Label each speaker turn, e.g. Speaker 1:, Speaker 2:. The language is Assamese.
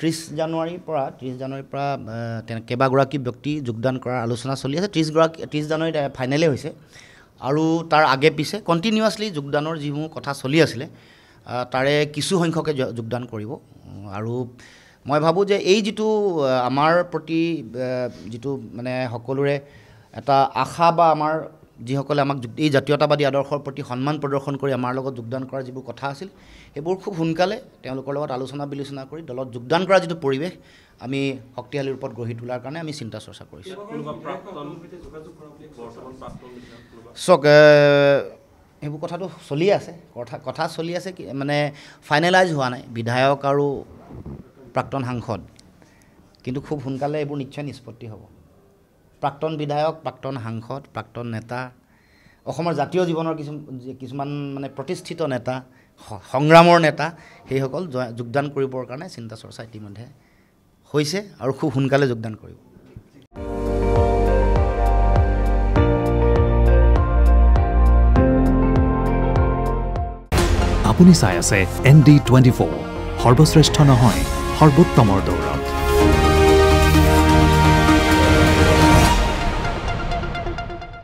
Speaker 1: 30 জানুৱাৰীৰ পৰা কেইবাগৰাকী ব্যক্তি যোগদান কৰাৰ আলোচনা চলি আছে 30 জানুৱাৰীত ফাইনেলে হৈছে আৰু তাৰ আগে পিছে কণ্টিনিউৱাছলি যোগদানৰ যিসমূহ কথা চলি আছিলে তাৰে কিছু সংখ্যকে যোগদান কৰিব আৰু মই ভাবোঁ যে এই যিটো আমাৰ প্ৰতি যিটো মানে সকলোৰে এটা আশা বা আমাৰ যিসকলে আমাক এই জাতীয়তাবাদী আদৰ্শৰ প্ৰতি সন্মান প্ৰদৰ্শন কৰি আমাৰ লগত যোগদান কৰাৰ যিবোৰ কথা আছিল সেইবোৰ খুব সোনকালে তেওঁলোকৰ লগত আলোচনা বিলোচনা কৰি দলত যোগদান কৰাৰ যিটো পৰিৱেশ আমি শক্তিশালী ৰূপত গঢ়ি তোলাৰ কাৰণে আমি চিন্তা চৰ্চা কৰিছোঁ চক এইবোৰ কথাটো চলি আছে কথা চলি আছে মানে ফাইনেলাইজ হোৱা নাই বিধায়ক আৰু প্ৰাক্তন সাংসদ কিন্তু খুব সোনকালে এইবোৰ নিশ্চয় নিষ্পত্তি হ'ব প্ৰাক্তন বিধায়ক প্ৰাক্তন সাংসদ প্ৰাক্তন নেতা অসমৰ জাতীয় জীৱনৰ কিছুমান মানে প্ৰতিষ্ঠিত নেতা সংগ্ৰামৰ নেতা সেইসকল যোগদান কৰিবৰ কাৰণে চিন্তা চৰ্চা ইতিমধ্যে হৈছে আৰু খুব সোনকালে যোগদান কৰিব
Speaker 2: আপুনি চাই আছে ND24 সৰ্বশ্ৰেষ্ঠ নহয় সৰ্বোত্তমৰ দৌৰ